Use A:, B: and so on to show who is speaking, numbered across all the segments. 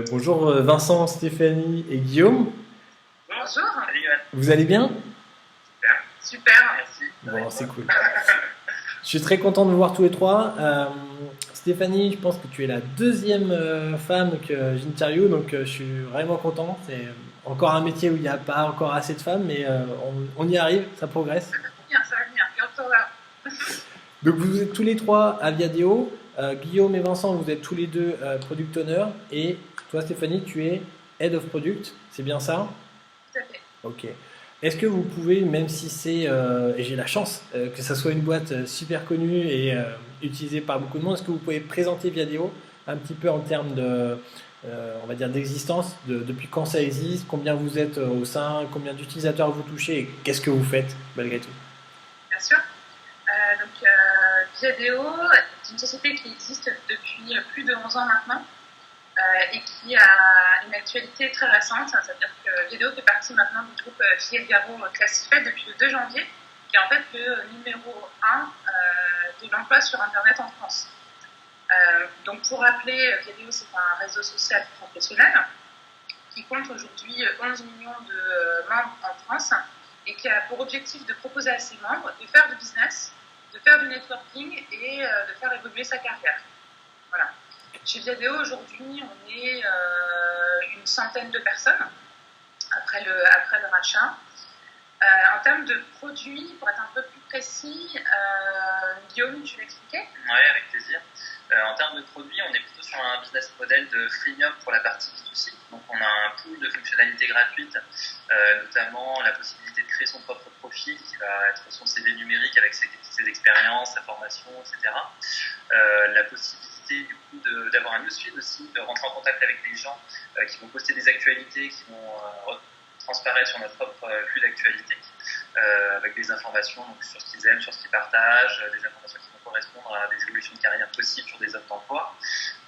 A: Bonjour Vincent, Stéphanie et Guillaume.
B: Bonjour. Salut Yoann.
A: Vous allez bien?
B: Super. Super, merci.
A: Bon, c'est cool. Je suis très content de vous voir tous les trois. Stéphanie, je pense que tu es la deuxième femme que j'interviewe, donc je suis vraiment content. C'est encore un métier où il n'y a pas encore assez de femmes, mais on y arrive, ça progresse.
B: Ça va venir, bientôt là.
A: Donc vous êtes tous les trois à Viadeo. Guillaume et Vincent, vous êtes tous les deux product owners. Et toi, Stéphanie, tu es Head of Product. C'est bien ça?
B: Tout à fait.
A: Ok. Est-ce que vous pouvez, même si c'est, et j'ai la chance, que ça soit une boîte super connue et utilisée par beaucoup de monde, est-ce que vous pouvez présenter Viadeo un petit peu en termes de, on va dire, d'existence, depuis quand ça existe, combien vous êtes au sein, combien d'utilisateurs vous touchez et qu'est-ce que vous faites malgré tout?
B: Bien sûr. Viadeo est une société qui existe depuis plus de 11 ans maintenant et qui a une actualité très récente. C'est-à-dire que Viadeo fait partie maintenant du groupe Figaro Classified depuis le 2 janvier, qui est en fait le numéro 1 de l'emploi sur Internet en France. Donc pour rappeler, Viadeo c'est un réseau social professionnel qui compte aujourd'hui 11 millions de membres en France et qui a pour objectif de proposer à ses membres de faire du business, de faire du networking et de faire évoluer sa carrière. Voilà. Chez Viadeo, aujourd'hui, on est une centaine de personnes après le rachat. En termes de produits, pour être un peu plus précis, Guillaume, tu l'expliquais?
C: Oui, avec plaisir. En termes de produits, on est plutôt sur un business model de freemium pour la partie B2C. Donc on a un pool de fonctionnalités gratuites, notamment la possibilité de créer son propre profil qui va être son CV numérique avec ses expériences, sa formation, etc. La possibilité du coup d'avoir un newsfeed aussi, de rentrer en contact avec les gens qui vont poster des actualités, qui vont transparaître sur notre propre flux d'actualité, avec des informations donc, sur ce qu'ils aiment, sur ce qu'ils partagent, des informations qui vont correspondre à des évolutions de carrière possibles sur des offres d'emploi.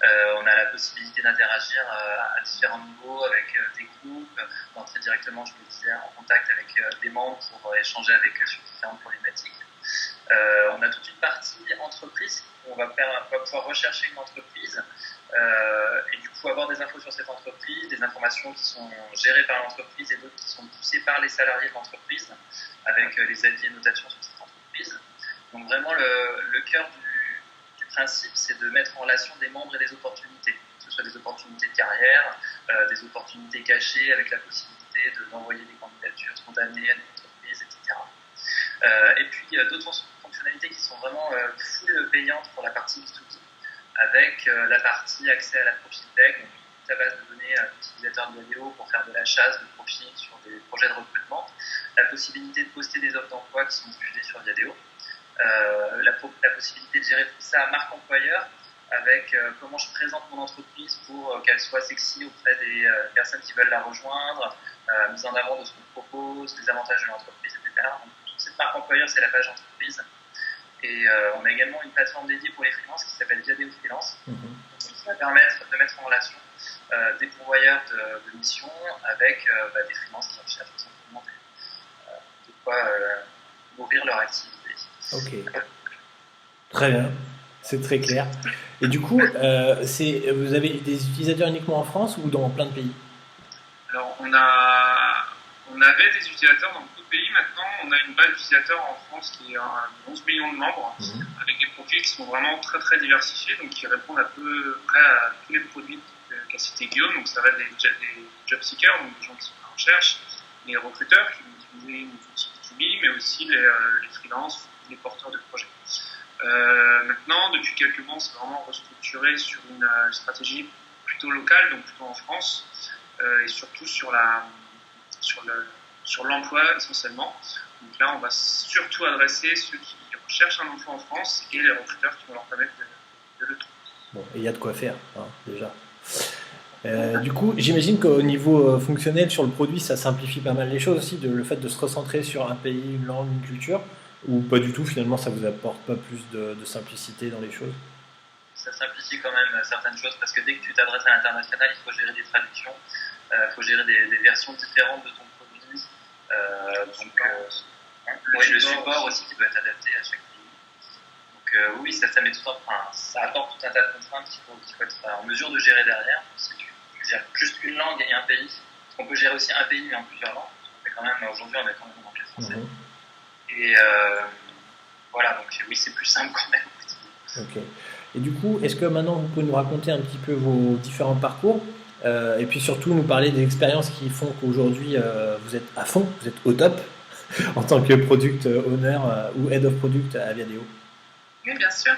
C: On a la possibilité d'interagir à différents niveaux avec des groupes, d'entrer directement, je me disais, en contact avec des membres pour échanger avec eux sur différentes problématiques. On a toute une partie entreprise où on va pouvoir rechercher une entreprise et du coup avoir des infos sur cette entreprise, des informations qui sont gérées par l'entreprise et d'autres qui sont poussées par les salariés de l'entreprise avec les avis et notations sur cette entreprise. Donc vraiment le cœur du principe, c'est de mettre en relation des membres et des opportunités, que ce soit des opportunités de carrière, des opportunités cachées avec la possibilité d'envoyer des candidatures spontanées à des entreprises, etc. Et puis d'autres fonctionnalités qui sont vraiment full payantes pour la partie B2B, avec la partie accès à la profil tech, donc toute la base de données d'utilisateurs de Viadeo pour faire de la chasse de profils sur des projets de recrutement, la possibilité de poster des offres d'emploi qui sont diffusées sur Viadeo, la possibilité de gérer tout ça à marque employeur, avec comment je présente mon entreprise pour qu'elle soit sexy auprès des personnes qui veulent la rejoindre, mise en avant de ce qu'on propose, des avantages de l'entreprise, etc. Donc, toute cette marque employeur, c'est la page entreprise. Et on a également une plateforme dédiée pour les freelances qui s'appelle Viadeo Freelance, qui va permettre de mettre en relation des pourvoyeurs de missions avec des freelances qui recherchent tout simplement de quoi nourrir leur activité.
A: Ok, très bien, c'est très clair. Et du coup, vous avez des utilisateurs uniquement en France ou dans plein de pays?
D: Alors, on avait des utilisateurs dans beaucoup de pays. Maintenant, on a une base d'utilisateurs en France qui est à 11 millions de membres, avec des profils qui sont vraiment très très diversifiés, donc qui répondent à peu près à tous les produits qu'a cité Guillaume. Donc, ça va des job seekers, donc des gens qui sont en recherche, les recruteurs qui vont utiliser nos outils B2B, mais aussi les freelances, les porteurs de projets. Maintenant, depuis quelques mois, on s'est vraiment restructuré sur une stratégie plutôt locale, donc plutôt en France, et surtout sur l'emploi essentiellement. Donc là, on va surtout adresser ceux qui recherchent un emploi en France et les recruteurs qui vont leur permettre de le trouver.
A: Bon, et il y a de quoi faire, hein, déjà. Du coup, j'imagine qu'au niveau fonctionnel sur le produit, ça simplifie pas mal les choses aussi, le fait de se recentrer sur un pays, une langue, une culture, ou pas du tout, finalement, ça vous apporte pas plus de simplicité dans les choses?
C: Ça simplifie quand même certaines choses parce que dès que tu t'adresses à l'international, il faut gérer des traductions, il faut gérer des versions différentes de ton produit, le support aussi qui doit être adapté à chaque pays. Donc oui, ça met ça apporte tout un tas de contraintes qu'il faut être en mesure de gérer derrière. gère juste une langue et un pays. On peut gérer aussi un pays mais en plusieurs langues. Aujourd'hui, on est quand même en anglais français. Et voilà, donc oui, c'est plus simple quand même.
A: Ok. Et du coup, est-ce que maintenant vous pouvez nous raconter un petit peu vos différents parcours et puis surtout nous parler des expériences qui font qu'aujourd'hui vous êtes à fond, vous êtes au top en tant que product owner ou head of product à Viadeo?
B: Oui, bien sûr.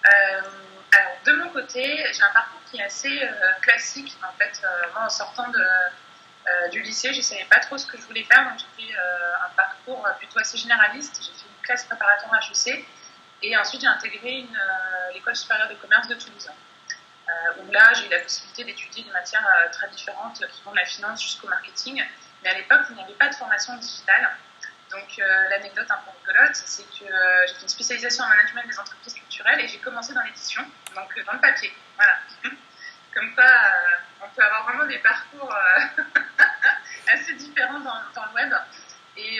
B: Alors, de mon côté, j'ai un parcours qui est assez classique. En fait, moi, en sortant du lycée, je ne savais pas trop ce que je voulais faire, donc j'ai fait un parcours plutôt assez généraliste. J'ai fait une classe préparatoire HEC et ensuite j'ai intégré l'école supérieure de commerce de Toulouse, où là j'ai eu la possibilité d'étudier des matières très différentes qui vont de la finance jusqu'au marketing. Mais à l'époque, il n'y avait pas de formation digitale. Donc l'anecdote un peu rigolote, c'est que j'ai fait une spécialisation en management des entreprises culturelles et j'ai commencé dans l'édition, donc dans le papier. Voilà. Comme quoi, on peut avoir vraiment des parcours assez différents dans le web. Et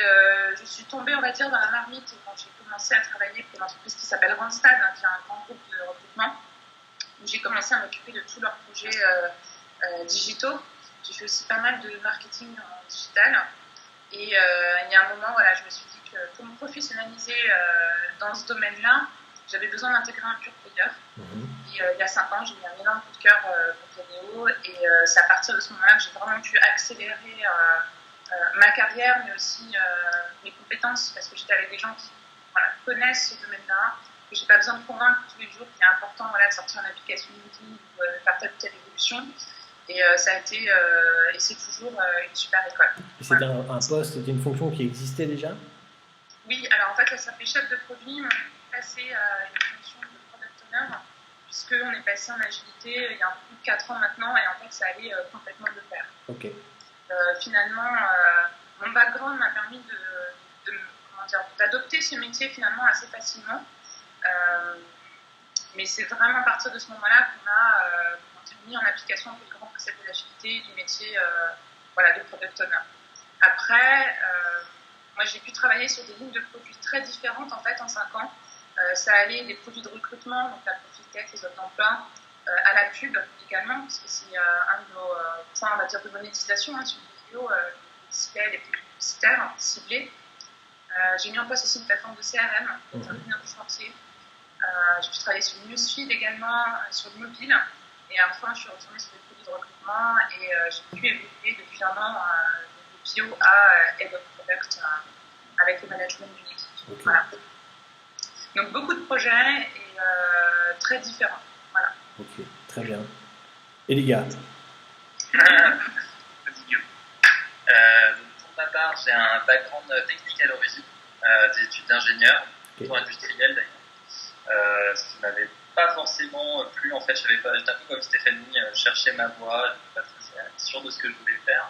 B: je suis tombée, on va dire, dans la marmite quand j'ai commencé à travailler pour une entreprise qui s'appelle Randstad, qui est un grand groupe de recrutement, où j'ai commencé à m'occuper de tous leurs projets digitaux. J'ai fait aussi pas mal de marketing digital. Et il y a un moment, voilà, je me suis dit que pour me professionnaliser dans ce domaine-là, j'avais besoin d'intégrer un pure player. Et il y a 5 ans, j'ai mis un énorme coup de cœur pour Viadeo. Et c'est à partir de ce moment-là que j'ai vraiment pu accélérer ma carrière, mais aussi mes compétences, parce que j'étais avec des gens qui connaissent ce domaine-là, que j'ai pas besoin de convaincre tous les jours qu'il est important de sortir une application LinkedIn ou de faire telle ou telle évolution. Et ça a été, et c'est toujours une super école.
A: Et c'était un poste, c'était une fonction qui existait déjà?
B: Oui, alors en fait, ça s'appelait chef de produit, mais on est passé à une fonction de product owner, puisqu'on est passé en agilité il y a un peu plus de 4 ans maintenant, et en fait, ça allait complètement de pair.
A: Ok.
B: Finalement, mon background m'a permis d'adopter ce métier finalement assez facilement. Mais c'est vraiment à partir de ce moment-là qu'on a mis en application le grand précepte de l'agilité du métier de product owner. Après, moi j'ai pu travailler sur des lignes de produits très différentes en fait en 5 ans. Ça allait des produits de recrutement, donc la Profitech, les offres d'emploi, à la pub également, parce que c'est un de nos points, on va dire, de monétisation sur les vidéos, les publicitaires ciblés. J'ai mis en place aussi une plateforme de CRM, qui est un chantier. J'ai pu travailler sur le newsfeed également, sur le mobile. Et enfin, je suis retournée sur les produits de recrutement et j'ai pu évoluer depuis un an de PO à Head of Product avec le management d'une équipe. Okay. Voilà. Donc beaucoup de projets et très différents. Voilà.
A: Ok, très bien. Et les gars?
C: Pour ma part, j'ai un background technique à l'origine, des études d'ingénieur, plutôt industriel d'ailleurs. Ce qui m'avait pas forcément plu, en fait, j'étais un peu comme Stéphanie, chercher ma voie, je n'étais pas très sûr de ce que je voulais faire.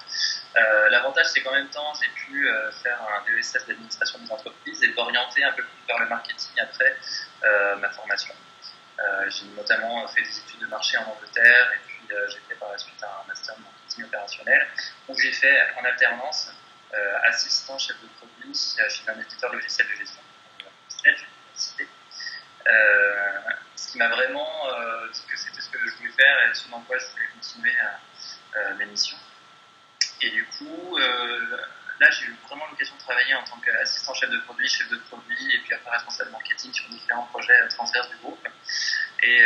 C: L'avantage, c'est qu'en même temps, j'ai pu faire un DESS d'administration des entreprises et d'orienter un peu plus vers le marketing après ma formation. J'ai notamment fait des études de marché en Angleterre et puis j'ai fait par la suite un master de marketing opérationnel où j'ai fait en alternance assistant chef de produit chez un éditeur logiciel de gestion, ce qui m'a vraiment dit que c'était ce que je voulais faire et ce dans quoi je voulais continuer mes missions. Et du coup, là, j'ai eu vraiment l'occasion de travailler en tant qu'assistant chef de produit et puis après responsable marketing sur différents projets transverses du groupe. Et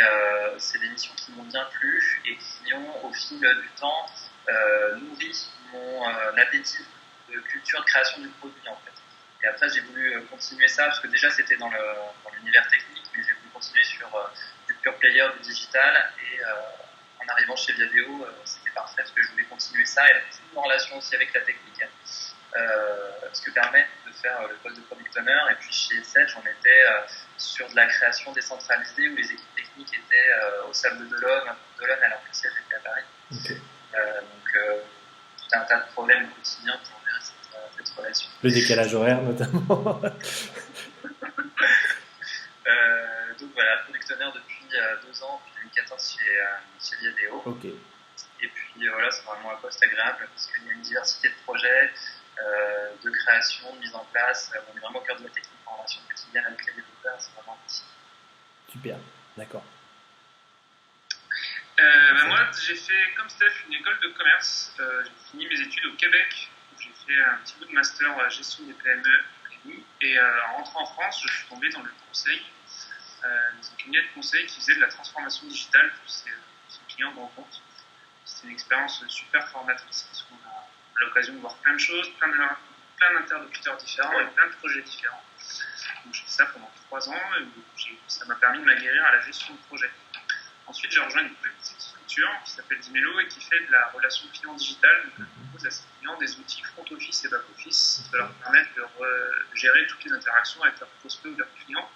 C: c'est des missions qui m'ont bien plu et qui ont, au fil du temps, nourri mon appétit de culture de création du produit, en fait. Et après, j'ai voulu continuer ça, parce que déjà, c'était dans l'univers technique, mais j'ai voulu continuer sur du pure player, du digital, et en arrivant chez Viadeo, c'était parfait, parce que je voulais continuer ça, et tout en relation aussi avec la technique, ce que permet de faire le poste de product owner. Et puis chez Sedge, on était sur de la création décentralisée, où les équipes techniques étaient au sable de Dolonne, alors que le siège était à Paris. Okay. Donc, tout un tas de problèmes quotidiens pour gérer cette relation.
A: Le décalage horaire, notamment.
C: Donc voilà, product owner depuis 2 ans, depuis 2014 chez Viadeo.
A: Okay.
C: Et puis voilà, c'est vraiment un poste agréable parce qu'il y a une diversité de projets, de création, de mise en place. On est vraiment au cœur de la technique en relation quotidienne avec les développeurs, c'est vraiment possible.
A: Super, d'accord.
D: Moi, j'ai fait, comme Steph, une école de commerce. J'ai fini mes études au Québec. J'ai fait un petit bout de master gestion des PME. Et en rentrant en France, je suis tombé dans le conseil, dans un cabinet de conseil qui faisait de la transformation digitale pour ses clients grands comptes. C'était une expérience super formatrice parce qu'on a l'occasion de voir plein de choses, plein d'interlocuteurs différents et plein de projets différents. Donc j'ai fait ça pendant 3 ans et ça m'a permis de m'aguerrir à la gestion de projet. Ensuite, j'ai rejoint une plus petite structure qui s'appelle Dimelo et qui fait de la relation client digitale. Donc, on propose à ses clients des outils front office et back office qui leur permettent de gérer toutes les interactions avec leurs prospects ou leurs clients,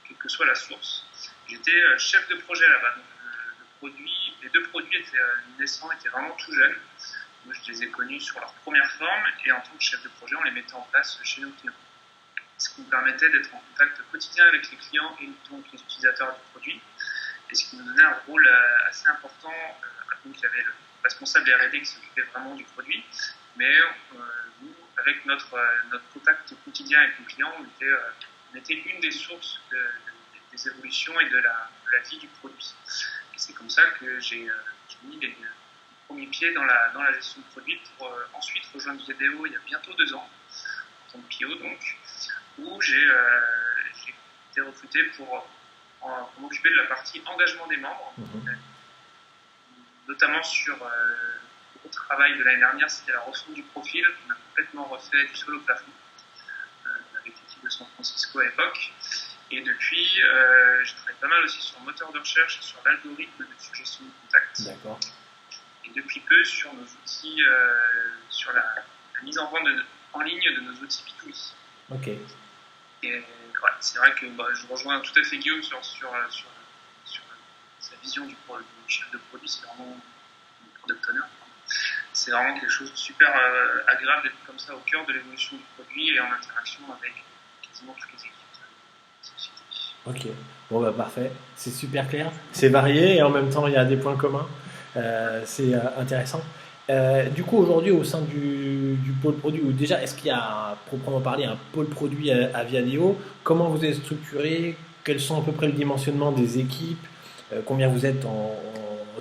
D: quelle que soit la source. J'étais chef de projet là-bas. Donc, les 2 produits étaient naissants, étaient vraiment tout jeunes. Moi, je les ai connus sur leur première forme et en tant que chef de projet, on les mettait en place chez nos clients. Ce qui nous permettait d'être en contact quotidien avec les clients et donc les utilisateurs du produit. Et ce qui nous donnait un rôle assez important. Donc, il y avait le responsable des R&D qui s'occupait vraiment du produit, mais nous, avec notre contact quotidien avec nos clients, on était une des sources des évolutions et de la vie du produit. Et c'est comme ça que j'ai mis les premiers pieds dans la gestion de produit pour ensuite rejoindre Viadeo il y a bientôt 2 ans, en tant que PO donc, où j'ai été recruté pour m'occuper de la partie engagement des membres, notamment sur le gros travail de l'année dernière, c'était la refonte du profil. On a complètement refait du sol au plafond avec l'équipe de San Francisco à l'époque. Et depuis, je travaille pas mal aussi sur le moteur de recherche et sur l'algorithme de suggestion de contact.
A: D'accord.
D: Et depuis peu sur nos outils, sur la mise en vente en ligne de nos outils B2B.
A: Ok.
D: Et c'est vrai que je rejoins tout à fait Guillaume sur sa vision du chef de produit. C'est vraiment le product owner. C'est vraiment quelque chose de super agréable d'être comme ça au cœur de l'évolution du produit et en interaction avec quasiment toutes les équipes de la société.
A: Ok, bon bah parfait, c'est super clair, c'est varié et en même temps il y a des points communs, c'est intéressant. Du coup aujourd'hui au sein du pôle produit, ou déjà est-ce qu'il y a proprement parlé un pôle produit à Viadeo? Comment vous êtes structuré? Quels sont à peu près le dimensionnement des équipes? Combien vous êtes en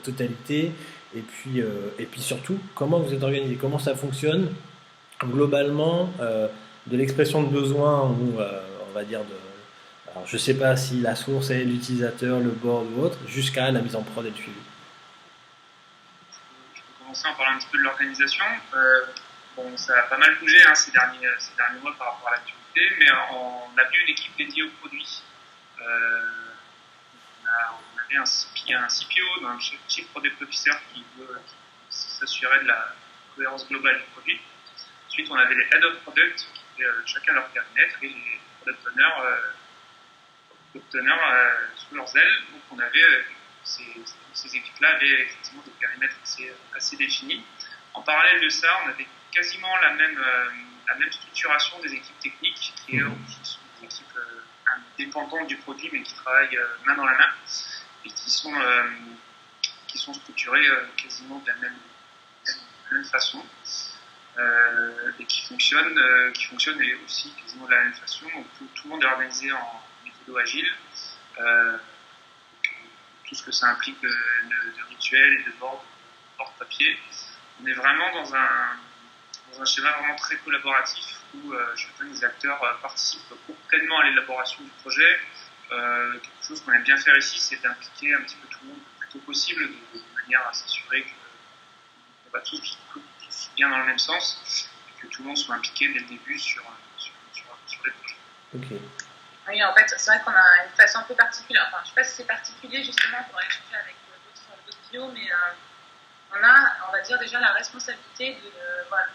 A: totalité? Et puis surtout, comment vous êtes organisé? Comment ça fonctionne globalement de l'expression de besoin ou on va dire alors je ne sais pas si la source est l'utilisateur, le board ou autre, jusqu'à la mise en prod et le suivi.
D: Je peux commencer en parlant un petit peu de l'organisation. Ça a pas mal bougé ces derniers mois par rapport à l'actualité, mais on a vu une équipe dédiée aux produits. On avait un CPO, un Chief Product Officer qui s'assurait de la cohérence globale du produit. Ensuite, on avait les Head of Product qui étaient chacun leur périmètre et les Product Owners sous leurs ailes. Donc on avait ces équipes-là avaient effectivement des périmètres assez définis. En parallèle de ça, on avait quasiment la même structuration des équipes techniques qui sont des équipes indépendantes du produit mais qui travaillent main dans la main et qui sont structurées quasiment de la même façon et qui fonctionnent aussi quasiment de la même façon. Donc tout le monde est organisé en méthode agile, tout ce que ça implique de rituels et de board papier. On est vraiment dans un schéma vraiment très collaboratif où chacun des acteurs participe pleinement à l'élaboration du projet. Quelque chose qu'on aime bien faire ici, c'est d'impliquer un petit peu tout le monde le plus tôt possible, de manière à s'assurer qu'on va tous bien dans le même sens et que tout le monde soit impliqué dès le début sur les projets.
A: Okay.
B: Oui, en fait, c'est vrai qu'on a une façon un peu particulière. Enfin, je ne sais pas si c'est particulier, justement, pour échanger avec d'autres bios, mais on a, on va dire, déjà la responsabilité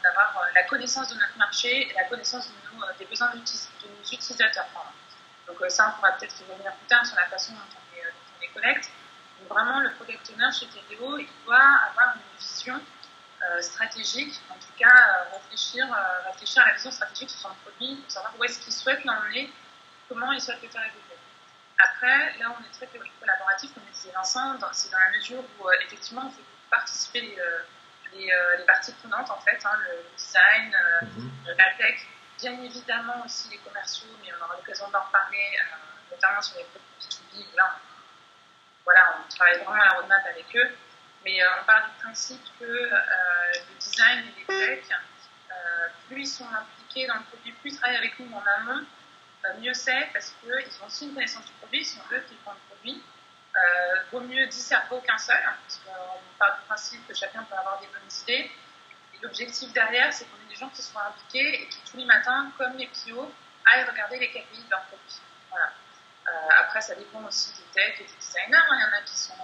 B: d'avoir la connaissance de notre marché et la connaissance des besoins de nos utilisateurs. Donc ça, on pourra peut-être y revenir plus tard sur la façon dont on les collecte. Donc vraiment, le product owner chez Viadeo, il doit avoir une vision stratégique, en tout cas réfléchir à la vision stratégique sur son produit, pour savoir où est-ce qu'il souhaite l'emmener, comment il souhaite le faire évoluer. Après, là, on est très collaboratif, comme disait Vincent, c'est dans la mesure où effectivement, on fait participer les parties prenantes, en fait, le design, la tech, bien évidemment aussi les commerciaux, mais on aura l'occasion d'en reparler, notamment sur les produits B2B, là, voilà, on travaille vraiment à la roadmap avec eux. Mais on part du principe que le design et les techs, plus ils sont impliqués dans le produit, plus ils travaillent avec nous en amont, mieux c'est, parce qu'ils ont aussi une connaissance du produit, ils sont eux qui font le produit. Vaut mieux 10 cerveaux qu'un seul, parce qu'on part du principe que chacun peut avoir des bonnes idées. Et l'objectif derrière, c'est qu'on ait des gens qui soient impliqués et qui tous les matins, comme les PO, aillent regarder les KPI de leur produit. Voilà. Après, ça dépend aussi des techs et des designers. Il y en a qui sont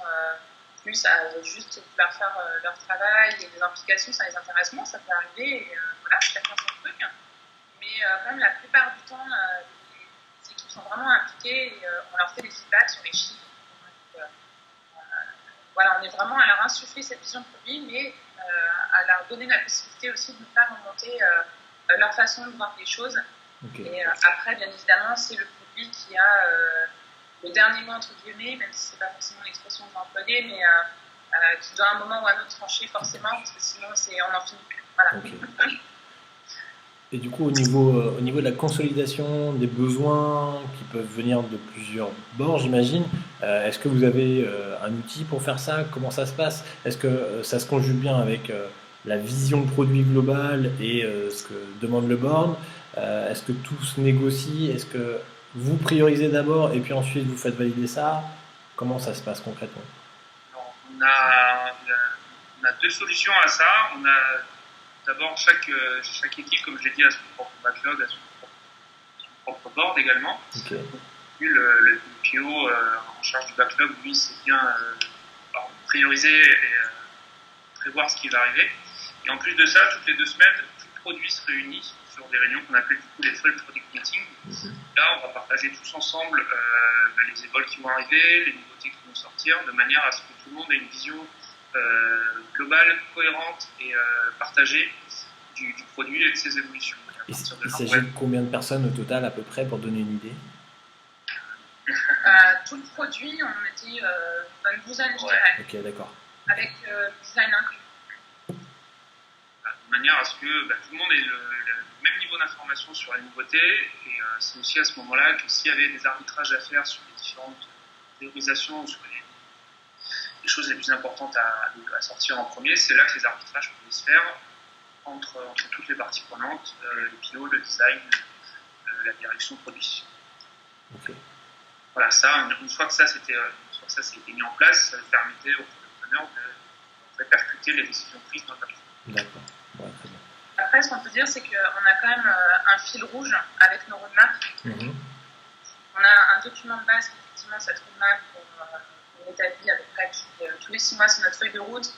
B: plus à juste vouloir faire leur travail et les implications, ça les intéresse moins, ça peut arriver. Et, voilà, chacun son truc. Mais quand même, la plupart du temps, les équipes sont vraiment impliquées et on leur fait des feedbacks sur les chiffres. Donc, voilà, on est vraiment à leur insuffler cette vision de produit, mais à leur donner la possibilité aussi de nous faire remonter leur façon de voir les choses. Okay. Et après, bien évidemment, c'est le produit qui a le dernier mot, entre guillemets, même si ce n'est pas forcément l'expression que j'employais, mais qui doit à un moment ou à un autre trancher forcément, parce que sinon, on n'en finit plus. Voilà.
A: Okay. Et du coup, au niveau de la consolidation des besoins qui peuvent venir de plusieurs bords, j'imagine, est-ce que vous avez un outil pour faire ça? Comment ça se passe? Est-ce que ça se conjugue bien avec la vision de produit globale et ce que demande le board? Est-ce que tout se négocie? Est-ce que vous priorisez d'abord et puis ensuite vous faites valider ça? Comment ça se passe concrètement?
D: On a deux solutions à ça. On a d'abord chaque équipe, comme je l'ai dit, a son propre backlog, a son propre board également.
A: Okay.
D: Puis le PO en charge du backlog, lui, c'est bien prioriser et prévoir ce qui va arriver. Et en plus de ça, toutes les 2 semaines, tout le produit se réunit sur des réunions qu'on appelle du coup les full product meetings. Là, on va partager tous ensemble les évols qui vont arriver, les nouveautés qui vont sortir, de manière à ce que tout le monde ait une vision globale, cohérente et partagée du produit et de ses évolutions.
A: Il s'agit de combien de personnes au total à peu près pour donner une idée?
B: Tout le produit, on a dit une douzaine, je dirais.
A: Ok, d'accord.
B: Avec design inclus.
D: De manière à ce que tout le monde ait le même niveau d'information sur les nouveautés. Et c'est aussi à ce moment-là que s'il y avait des arbitrages à faire sur les différentes théorisations, sur les choses les plus importantes à sortir en premier, c'est là que les arbitrages pouvaient se faire entre toutes les parties prenantes, les PO, le design, la direction produit.
A: Okay.
D: Voilà, ça, une fois que ça s'était mis en place, ça permettait aux producteurs de répercuter les décisions prises dans le papier.
A: D'accord. Ouais, très bien.
B: Après, ce qu'on peut dire, c'est qu'on a quand même un fil rouge avec nos roadmaps. On a un document de base, effectivement, cette roadmap qu'on établit à peu près tous les 6 mois sur notre feuille de route,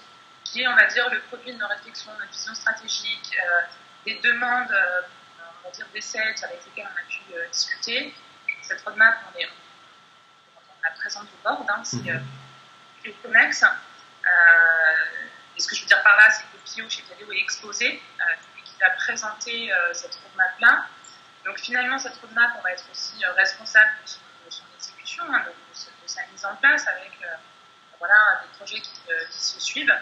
B: qui est, on va dire, le produit de nos réflexions, notre vision stratégique, des demandes, on va dire, des sales avec lesquels on a pu discuter. Cette roadmap, on la présente au board, c'est le COMEX. Et ce que je veux dire par là, c'est que le PO chez Viadeo est exposé et qu'il a présenté cette roadmap-là. Donc finalement, cette roadmap, on va être aussi responsable de son exécution, de sa mise en place avec des projets qui se suivent.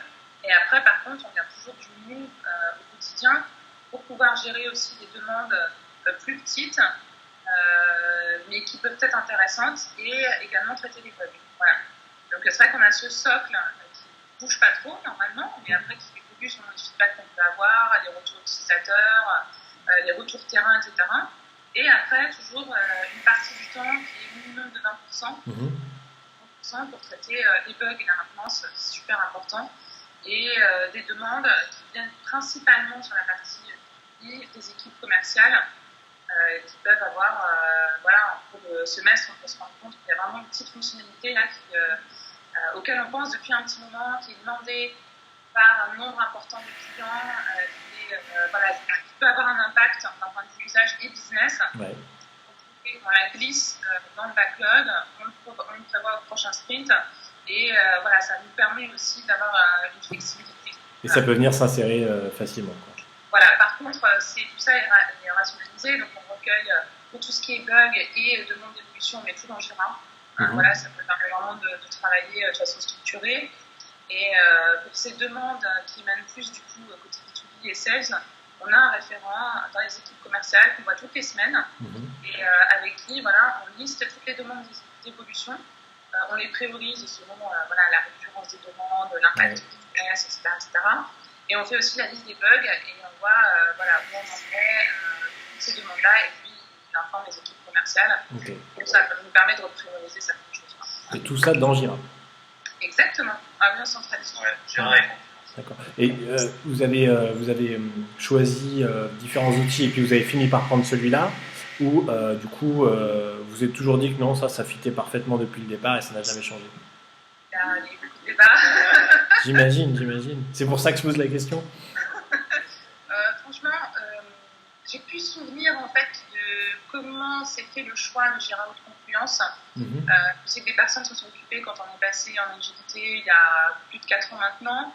B: Et après, par contre, on garde toujours du mou au quotidien pour pouvoir gérer aussi des demandes plus petites, mais qui peuvent être intéressantes et également traiter les bugs. Voilà. Donc c'est vrai qu'on a ce socle qui ne bouge pas trop normalement, mais après qui évolue selon les feedbacks qu'on peut avoir, les retours utilisateurs, les retours terrain, etc. Et après, toujours une partie du temps qui est minimum de 20%, pour traiter les bugs et la maintenance, c'est super important. Et des demandes qui viennent principalement sur la partie des équipes commerciales qui peuvent avoir, en cours de semestre, on peut se rendre compte qu'il y a vraiment une petite fonctionnalité là auquel on pense depuis un petit moment, qui est demandée par un nombre important de clients, qui peut avoir un impact d'un point de vue usage et business.
A: Ouais.
B: On la glisse dans le backlog, on le prévoit au prochain sprint, et ça nous permet aussi d'avoir une flexibilité.
A: Et ça peut venir s'insérer facilement, quoi.
B: Voilà, par contre, tout ça est rationalisé, donc on recueille pour tout ce qui est bug et demande d'évolution, on met tout dans Jira. Ça peut permettre vraiment de travailler de façon structurée. Et pour ces demandes qui mènent plus du coup côté B2B et sales, on a un référent dans les équipes commerciales qu'on voit toutes les semaines et avec qui on liste toutes les demandes d'évolution On les priorise selon voilà, la récurrence des demandes, l'impact du business, etc., etc. Et on fait aussi la liste des bugs et on voit voilà, où on en est, toutes ces demandes-là, et puis on informe les équipes commerciales.
A: Okay.
B: Donc ça nous permet de reprioriser certaines choses.
A: Et tout ça dans Jira.
B: Exactement, à bien centralisé.
C: Ouais, Jira et Confluence.
A: D'accord. Et vous avez choisi différents outils et puis vous avez fini par prendre celui-là, ou du coup vous êtes toujours dit que non, ça fitait parfaitement depuis le départ et ça n'a jamais changé?
B: Il y a eu beaucoup de débats.
A: J'imagine. C'est pour ça que je pose la question.
B: Franchement, j'ai pu souvenir en fait de comment s'est fait le choix de Jira ou de Confluence. C'est que des personnes se sont occupées quand on est passé en agilité il y a plus de 4 ans maintenant.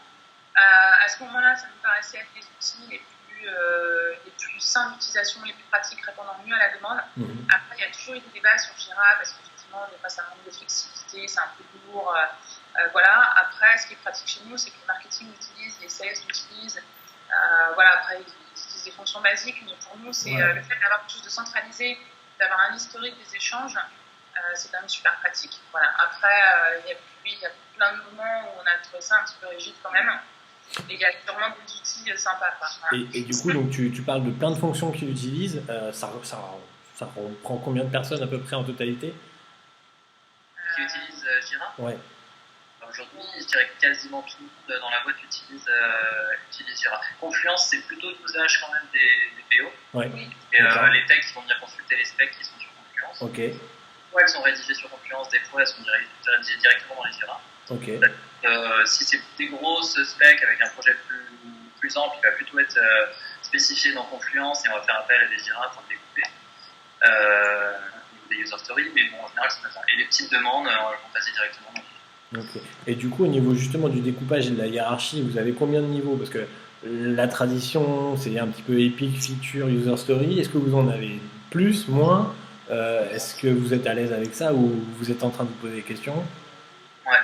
B: À ce moment-là, ça me paraissait être les outils les plus simples d'utilisation, les plus pratiques, répondant mieux à la demande. Après, il y a toujours eu des débats sur Jira parce qu'effectivement, des fois, ça manque de flexibilité, c'est un peu lourd. Voilà. Après, ce qui est pratique chez nous, c'est que le marketing l'utilise, les sales l'utilisent. Voilà. Après, ils utilisent des fonctions basiques, mais pour nous, c'est le fait d'avoir quelque chose de centralisé, d'avoir un historique des échanges, c'est quand même super pratique. Voilà. Après, il y a plein de moments où on a trouvé ça un petit peu rigide quand même. Et il y a sûrement des outils sympas. Voilà.
A: Et du coup, donc, tu parles de plein de fonctions qu'ils utilisent. Ça reprend combien de personnes à peu près en totalité?
C: Qui utilise Jira?
A: Ouais.
C: Aujourd'hui, je dirais que quasiment tout le monde dans la boîte utilise Jira. Confluence, c'est plutôt l'usage quand même des PO.
A: Ouais.
C: Et les techs qui vont venir consulter les specs qui sont sur Confluence.
A: Ok.
C: Des fois, elles sont rédigées sur Confluence, des fois, elles sont rédigées directement dans les Jira.
A: Ok.
C: Si c'est des grosses specs avec un projet plus ample, il va plutôt être spécifié dans Confluence et on va faire appel à des Jira pour le découper. Des user stories, mais bon, en général, c'est pas ça. Et les petites demandes, on va passer directement dans
A: Ok. Et du coup, au niveau justement du découpage et de la hiérarchie, vous avez combien de niveaux? Parce que la tradition, c'est un petit peu Epic, Feature, User Story. Est-ce que vous en avez plus, moins? Est-ce que vous êtes à l'aise avec ça ou vous êtes en train de vous poser des questions?
C: Ouais.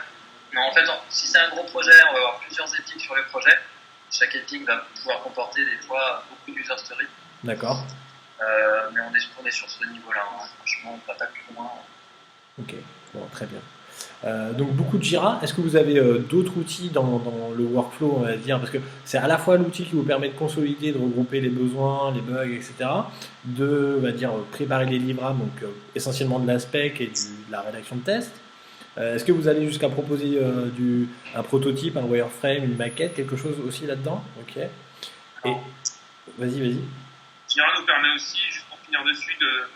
C: Non, en fait, si c'est un gros projet, on va avoir plusieurs épiques sur le projet. Chaque épique va pouvoir comporter des fois beaucoup d'user stories.
A: D'accord.
C: Mais on est sur ce niveau-là. Hein. Franchement, on va pas plus loin.
A: Ok, bon, très bien. Donc beaucoup de Jira. Est-ce que vous avez d'autres outils dans le workflow, on va dire, parce que c'est à la fois l'outil qui vous permet de consolider, de regrouper les besoins, les bugs, etc., de, on va dire, préparer les livrables, donc essentiellement de la spec et de la rédaction de tests. Est-ce que vous allez jusqu'à proposer un prototype, un wireframe, une maquette, quelque chose aussi là-dedans? Ok. Et vas-y.
D: Jira nous permet aussi, juste pour finir dessus, de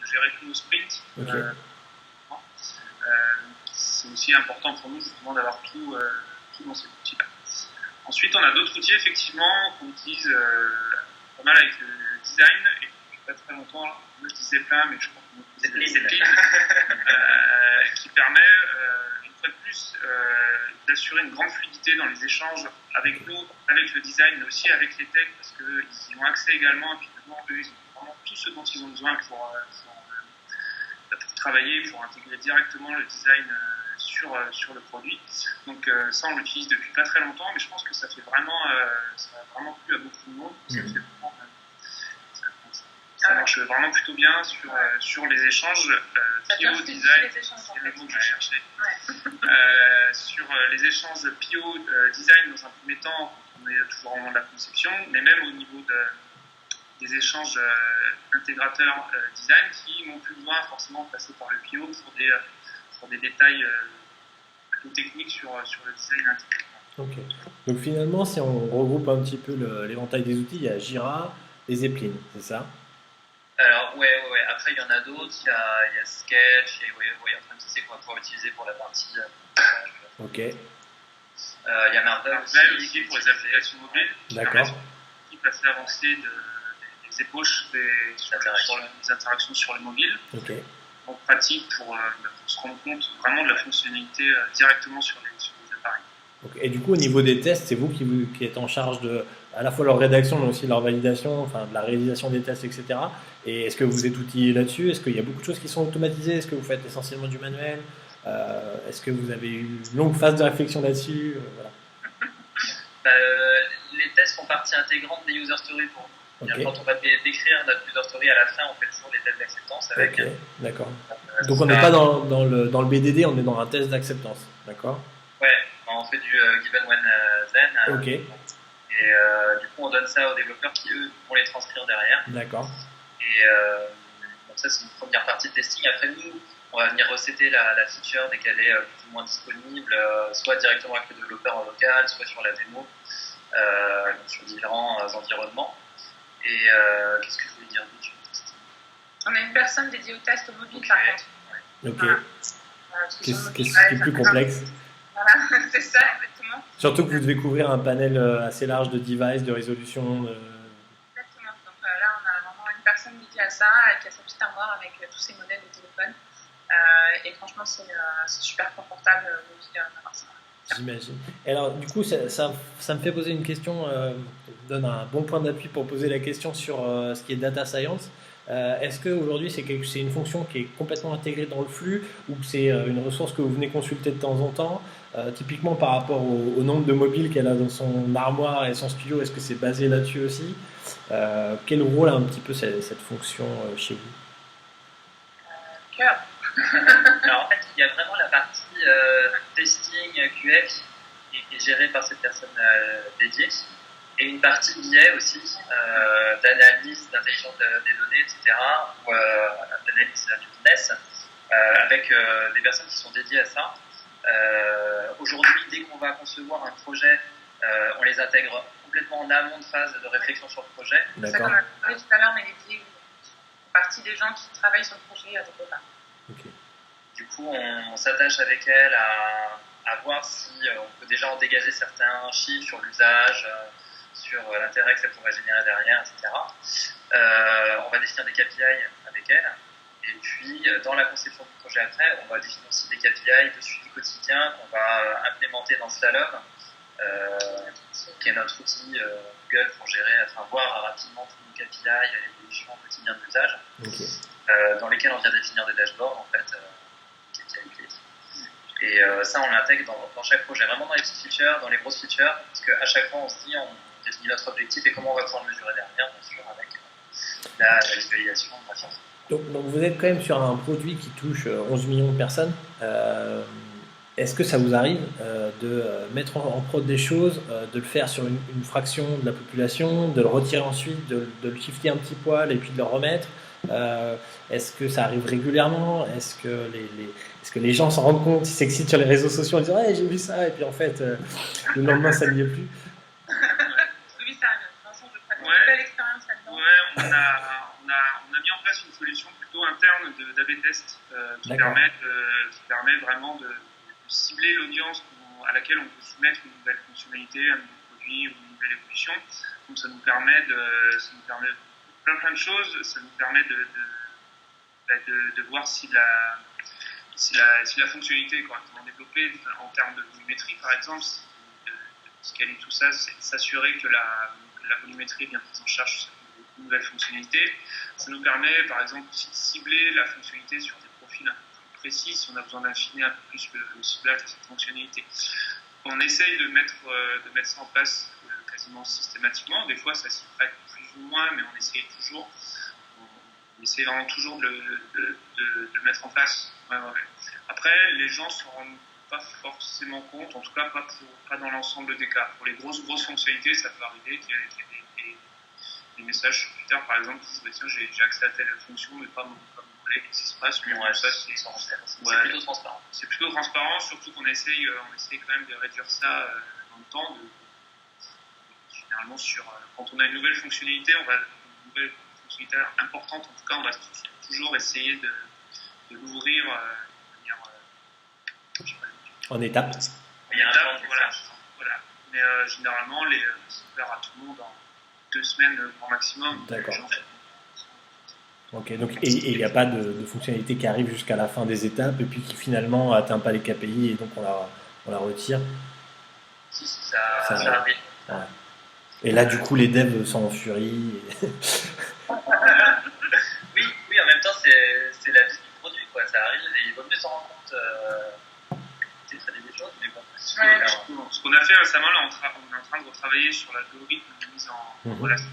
D: gérer tous nos sprints.
A: Okay.
D: C'est aussi important pour nous justement d'avoir tout dans cet outil-là. Ensuite, on a d'autres outils effectivement qu'on utilise pas mal avec le design et depuis pas très longtemps, moi je disais plein, mais je crois qu'on utilise Zeppelin, qui permet une fois de plus d'assurer une grande fluidité dans les échanges avec nous, avec le design, mais aussi avec les techs parce qu'ils ont accès également et puis maintenant eux ils ont vraiment tout ce dont ils ont besoin pour travailler, pour intégrer directement le design sur le produit. Donc ça on l'utilise depuis pas très longtemps, mais je pense que ça fait vraiment ça a vraiment plu à beaucoup de monde. Ça marche vraiment plutôt bien sur les échanges PO design, c'est le mot que je cherchais. Sur les échanges PO design dans un premier temps, on est toujours au moment de la conception, mais même au niveau des échanges intégrateurs design qui n'ont plus besoin forcément de passer par le PO pour des détails plutôt techniques sur le design intégrateur.
A: Ok. Donc finalement, si on regroupe un petit peu l'éventail des outils, il y a Jira et Zeppelin, c'est ça?
C: Alors ouais. Après il y en a d'autres, il y a Sketch et Wireframe CC qu'on va pouvoir utiliser pour la partie.
A: Ok.
C: Il y a Marvel
D: aussi pour les applications mobiles.
A: D'accord.
D: Qui passe l'avancée des ébauches sur les interactions sur le mobile.
A: Ok.
D: En pratique pour se rendre compte vraiment de la fonctionnalité directement sur les appareils.
A: Okay. Et du coup, au niveau des tests, c'est vous qui êtes en charge de à la fois leur rédaction, mais aussi leur validation, enfin de la réalisation des tests, etc. Et est-ce que vous êtes outillé là-dessus? Est-ce qu'il y a beaucoup de choses qui sont automatisées? Est-ce que vous faites essentiellement du manuel? Est-ce que vous avez une longue phase de réflexion là-dessus? Voilà.
C: Les tests font partie intégrante des user stories pour nous.
A: Okay.
C: Quand on va décrire notre user story à la fin, on fait toujours des tests d'acceptance avec.
A: Ok, d'accord. Donc on n'est pas dans le BDD, on est dans un test d'acceptance, d'accord?
C: Ouais, on fait du given when then.
A: Ok.
C: Et du coup, on donne ça aux développeurs qui, eux, vont les transcrire derrière.
A: D'accord.
C: Et donc ça, c'est une première partie de testing. Après, nous, on va venir resetter la feature dès qu'elle est plus ou moins disponible, soit directement avec le développeur en local, soit sur la démo, sur différents environnements. Et qu'est-ce que je voulais dire dessus?
B: On a une personne dédiée au test mobile, par contre.
A: Ok.
B: Voilà.
A: Qu'est-ce qui est plus complexe?
B: Voilà, c'est ça, exactement.
A: Surtout que vous devez couvrir un panel assez large de devices, de résolution.
B: Exactement. Donc là, on a vraiment une personne dédiée à ça, qui a sa petite armoire avec tous ses modèles de téléphone. Et franchement, c'est super confortable d'avoir ça.
A: J'imagine. Et alors, du coup, ça me fait poser une question, donne un bon point d'appui pour poser la question sur ce qui est data science. Est-ce qu'aujourd'hui, c'est une fonction qui est complètement intégrée dans le flux ou c'est une ressource que vous venez consulter de temps en temps? Typiquement, par rapport au nombre de mobiles qu'elle a dans son armoire et son studio, est-ce que c'est basé là-dessus aussi? Quel rôle a un petit peu cette fonction chez vous?
B: Cœur.
C: Alors en fait, il y a vraiment la partie testing QA qui est gérée par cette personne dédiée, et une partie BI aussi, d'analyse, d'intelligence des données, etc., ou d'analyse du business, avec des personnes qui sont dédiées à ça. Aujourd'hui, dès qu'on va concevoir un projet, on les intègre complètement en amont de phase de réflexion sur le projet.
B: C'est ça qu'on a parlé tout à l'heure, mais les partie des gens qui travaillent sur le projet avec eux.
A: Okay.
C: Du coup, on s'attache avec elle à voir si on peut déjà en dégager certains chiffres sur l'usage, sur l'intérêt que ça pourrait générer derrière, etc. On va définir des KPI avec elle. Et puis, dans la conception du projet après, on va définir aussi des KPI de suivi quotidien qu'on va implémenter dans Slalom, qui est notre outil Google pour gérer, voir rapidement tous nos KPI et l'évolution quotidienne d'usage, dans lesquels on vient définir des dashboards, en fait, et ça, on l'intègre dans chaque projet, vraiment dans les petites features, dans les grosses features, parce qu'à chaque fois, on se dit, on définit notre objectif et comment on va pouvoir le mesurer derrière, bien sûr, avec la visualisation, la science.
A: Donc vous êtes quand même sur un produit qui touche 11 millions de personnes. Est-ce que ça vous arrive de mettre en prod des choses, de le faire sur une fraction de la population, de le retirer ensuite, de le shifter un petit poil et puis de le remettre? Est-ce que ça arrive régulièrement? Est-ce que les gens s'en rendent compte, ils s'excitent sur les réseaux sociaux en disant hey, j'ai vu ça, et puis en fait le lendemain ça n'y est plus?
B: Oui, ça arrive. De toute façon, je prends une belle expérience là-dedans.
D: Ouais, on a mis en place une solution plutôt interne d'A/B test qui permet vraiment de cibler l'audience à laquelle on peut soumettre une nouvelle fonctionnalité, un nouveau produit ou une nouvelle évolution. Donc ça nous permet plein de choses. Ça nous permet de voir si la fonctionnalité est correctement développée en termes de volumétrie, par exemple, de scaler tout ça, c'est s'assurer que la volumétrie est bien prise en charge sur une nouvelle fonctionnalité. Ça nous permet, par exemple, aussi de cibler la fonctionnalité sur des profils un peu plus précis, si on a besoin d'affiner un peu plus le ciblage de cette fonctionnalité. On essaye de mettre ça en place quasiment systématiquement. Des fois, ça s'y prête plus ou moins, mais on essaye toujours. On essaie vraiment toujours de le mettre en place. Ouais. Après, les gens ne s'en rendent pas forcément compte, en tout cas pas dans l'ensemble des cas. Pour les grosses fonctionnalités, ça peut arriver qu'il y ait des messages sur Twitter, par exemple, qui disent tiens, j'ai accès à telle fonction, mais pas mon collègue, qu'est-ce qui se passe?
C: C'est plutôt transparent.
D: C'est plutôt transparent, surtout qu'on essaye quand même de réduire ça dans le temps. Généralement, quand on a une nouvelle fonctionnalité, une nouvelle fonctionnalité importante, en tout cas, on va toujours essayer de l'ouvrir de manière
A: en étapes.
D: Voilà. Mais généralement, c'est ouvert à tout le monde en 2 semaines grand maximum.
A: D'accord. Ok, donc et il n'y a pas de fonctionnalité qui arrive jusqu'à la fin des étapes et puis qui finalement n'atteint pas les KPI et donc on la retire.
C: Si, ça arrive.
A: Ouais. Et là, du coup, les devs sont en furie.
C: Oui, en même temps, c'est la vie du produit, quoi. Ça arrive et il vaut mieux s'en rendre compte. C'est très des choses, mais bon.
D: Ce qu'on a fait récemment, là, on est en train de retravailler sur l'algorithme de mise en relation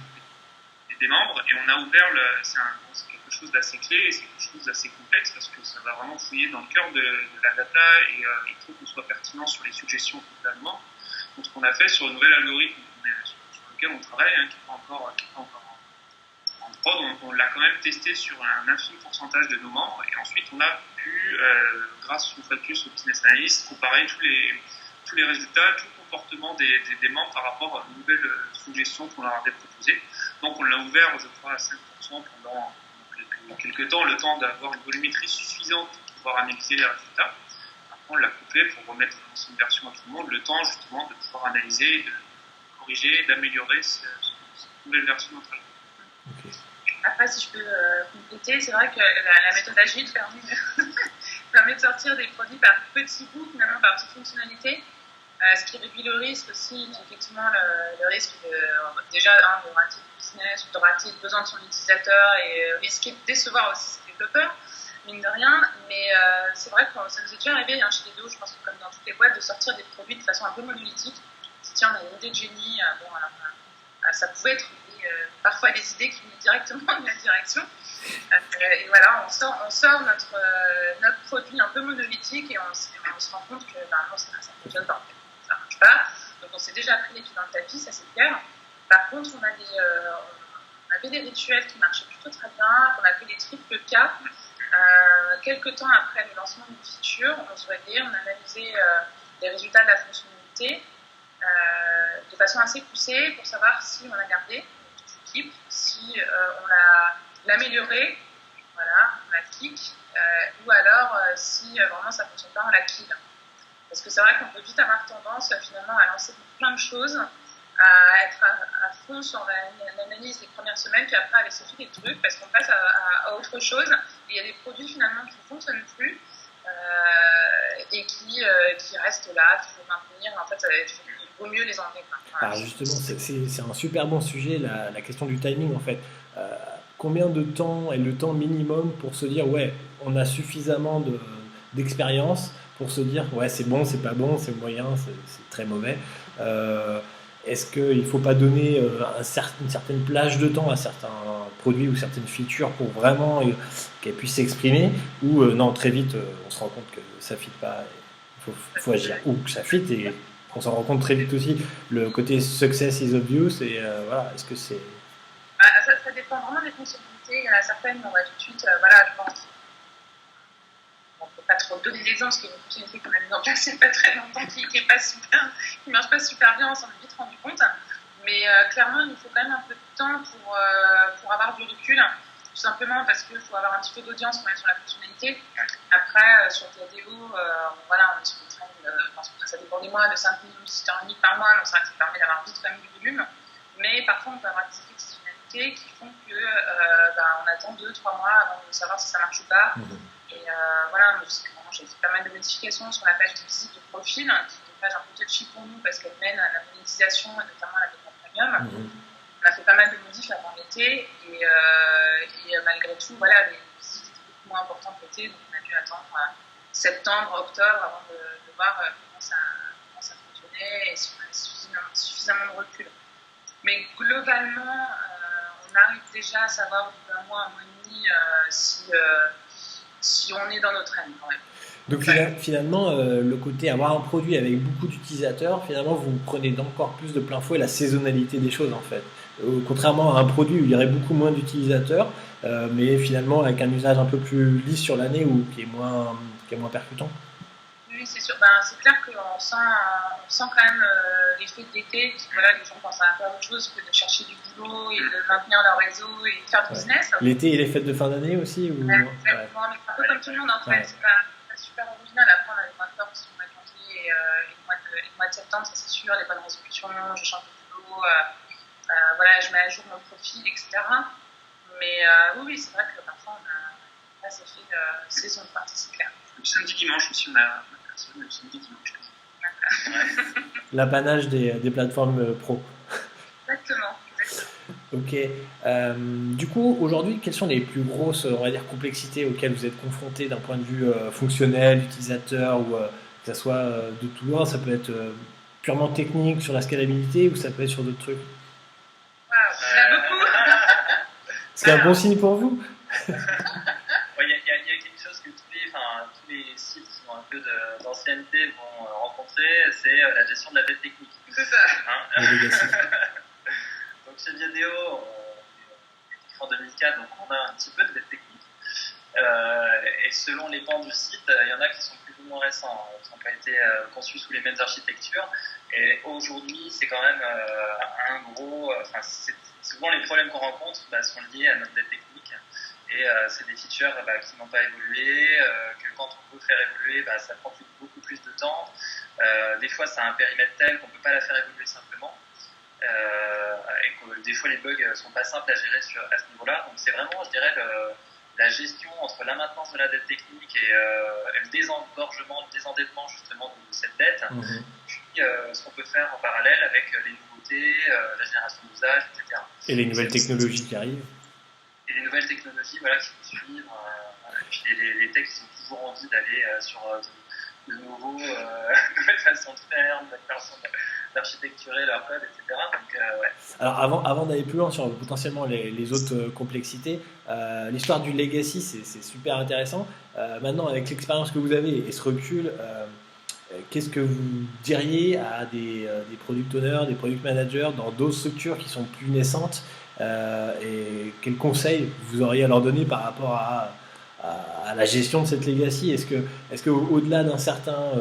D: des membres, et on a ouvert, c'est quelque chose d'assez clé, et c'est quelque chose d'assez complexe, parce que ça va vraiment fouiller dans le cœur de la data, et il faut qu'on soit pertinent sur les suggestions totalement. Donc ce qu'on a fait sur un nouvel algorithme sur lequel on travaille, qui n'est pas encore en prod, on l'a quand même testé sur un infime pourcentage de nos membres, et ensuite on a pu, grâce une fois de plus au business analyst, comparer tous les résultats, tout le comportement des membres par rapport aux nouvelles suggestions qu'on leur avait proposées. Donc on l'a ouvert, je crois, à 5% pendant quelques temps, le temps d'avoir une volumétrie suffisante pour pouvoir analyser les résultats. Après on l'a coupé pour remettre l'ancienne version à tout le monde, le temps justement de pouvoir analyser, de corriger, d'améliorer cette nouvelle version de notre algorithme.
B: Okay. Après, si je peux compléter, c'est vrai que la méthode agile permet de sortir des produits par petits bouts, finalement par petites fonctionnalités, ce qui réduit le risque aussi, effectivement le risque déjà de rater le business, de rater le besoin de son utilisateur et risquer de décevoir aussi ses développeurs, mine de rien. Mais c'est vrai que ça nous est déjà arrivé chez Vidéo, je pense que comme dans toutes les boîtes, de sortir des produits de façon un peu monolithique. Tiens, on a une idée de génie, ça pouvait être parfois des idées qui venaient directement de la direction. Et voilà, on sort notre produit un peu monolithique et on se rend compte que non, ça ne fonctionne pas. Ça ne marche pas. Donc on s'est déjà pris les pieds dans le tapis, ça c'est clair. Par contre, on avait des rituels qui marchaient plutôt très bien, on a fait des triples cas. Quelques temps après le lancement d'une feature, on se voyait, on analysait les résultats de la fonctionnalité de façon assez poussée pour savoir si on l'a gardé, toute l'équipe, si on l'a amélioré, voilà, on la kick, ou alors si vraiment ça ne fonctionne pas, on la kill. Parce que c'est vrai qu'on peut vite avoir tendance finalement à lancer plein de choses, à être à fond sur l'analyse des premières semaines, puis après à laisser filer des trucs, parce qu'on passe à autre chose, et il y a des produits finalement qui ne fonctionnent plus, et qui restent là, qu'il faut maintenir. En fait, il vaut mieux les enlever.
A: Alors justement, c'est un super bon sujet, la question du timing en fait. Combien de temps est le temps minimum pour se dire ouais, on a suffisamment d'expérience pour se dire ouais, c'est bon, c'est pas bon, c'est moyen, c'est très mauvais. Est-ce qu'il ne faut pas donner une certaine plage de temps à certains produits ou certaines features pour vraiment qu'elles puissent s'exprimer, ou non, très vite on se rend compte que ça ne fit pas, il faut agir, ou que ça fit, et on s'en rend compte très vite aussi, le côté success is obvious, et voilà, est-ce que c'est...
B: Ça dépend vraiment des fonctionnalités. Il y en a certaines, on va tout de suite, voilà, je pense. On ne peut pas trop donner d'exemple, parce qu'il y a une fonctionnalité qu'on a mise en place il n'y a pas très longtemps, qui ne marche pas super bien, on s'en est vite rendu compte. Mais clairement, il nous faut quand même un peu de temps pour avoir du recul, tout simplement parce qu'il faut avoir un petit peu d'audience quand même sur la fonctionnalité. Après, sur TADO, voilà, on est sur une traîne, ça dépend des mois, de 5 millions de visiteurs uniques par mois, donc ça permet d'avoir vite quand même du volume. Mais parfois, on peut avoir des effets de saisonnalité qui font que on attend 2-3 mois avant de savoir si ça marche ou pas. Et voilà, j'ai fait pas mal de modifications sur la page de visite de profil, qui est une page un peu touchy pour nous parce qu'elle mène à la monétisation et notamment à la demande premium. On a fait pas mal de modifs avant l'été et malgré tout, voilà, les visites étaient beaucoup moins importantes l'été, donc on a dû attendre septembre, octobre avant de voir comment ça fonctionnait et si on avait suffisamment de recul. Mais globalement, on arrive déjà à savoir au bout d'un mois et demi si on est dans notre train quand même.
A: Donc finalement, le côté avoir un produit avec beaucoup d'utilisateurs, finalement vous prenez encore plus de plein fouet la saisonnalité des choses en fait. Contrairement à un produit où il y aurait beaucoup moins d'utilisateurs, mais finalement avec un usage un peu plus lisse sur l'année ou qui est moins percutant.
B: Oui, c'est sûr. C'est clair qu'on sent quand même l'effet de l'été. Voilà, les gens pensent à faire autre chose que de chercher du boulot et de maintenir leur réseau et de faire du business.
A: L'été et les fêtes de fin d'année aussi ou...
B: Exactement, mais c'est un peu comme tout le monde en fait. C'est pas super original. Après, on a les mois de mars, le mois de janvier et le mois de septembre, ça c'est sûr, les bonnes résolutions, je change de boulot, voilà, je mets à jour mon profil, etc. Mais oui, c'est vrai que parfois on a pas effet saison de partie, c'est clair.
D: Le samedi dimanche aussi, on a personne le samedi dimanche.
A: L'apanage des plateformes pro.
B: Exactement.
A: Ok. Du coup, aujourd'hui, quelles sont les plus grosses, on va dire, complexités auxquelles vous êtes confrontés d'un point de vue fonctionnel, utilisateur, ou que ça soit de tout loin, ça peut être purement technique sur la scalabilité ou ça peut être sur d'autres trucs?
B: Il y en a beaucoup.
A: C'est un bon signe pour vous.
C: Il y a quelque chose que tous les sites qui ont un peu d'ancienneté vont rencontrer, c'est la gestion de la dette technique.
B: C'est ça.
C: Donc chez Viadeo, on est en 2004, donc on a un petit peu de dette technique. Et selon les pans du site, il y en a qui sont plus ou moins récents, qui n'ont pas été conçus sous les mêmes architectures. Et aujourd'hui, c'est quand même un gros. Souvent, les problèmes qu'on rencontre sont liés à notre dette technique. Et c'est des features qui n'ont pas évolué, que quand on veut faire évoluer, ça prend beaucoup plus de temps. Des fois, ça a un périmètre tel qu'on ne peut pas la faire évoluer simplement. Et que des fois, les bugs ne sont pas simples à gérer à ce niveau-là. Donc, c'est vraiment, je dirais, la gestion entre la maintenance de la dette technique et le désengorgement, le désendettement justement de cette dette, puis ce qu'on peut faire en parallèle avec les nouveautés, la génération d'usage, etc.
A: Et les nouvelles technologies qui arrivent.
C: Et les nouvelles technologies qui vont suivre, et puis les techs qui ont toujours envie d'aller sur de nouvelles façons de faire, de nouvelles façons d'architecturer leur code, etc. Donc, ouais.
A: Alors avant d'aller plus loin sur potentiellement les autres complexités, l'histoire du legacy c'est super intéressant. Maintenant avec l'expérience que vous avez et ce recul, qu'est-ce que vous diriez à des product owners, des product managers dans d'autres structures qui sont plus naissantes, et quels conseils vous auriez à leur donner par rapport à la gestion de cette legacy? Est-ce que au-delà d'un certain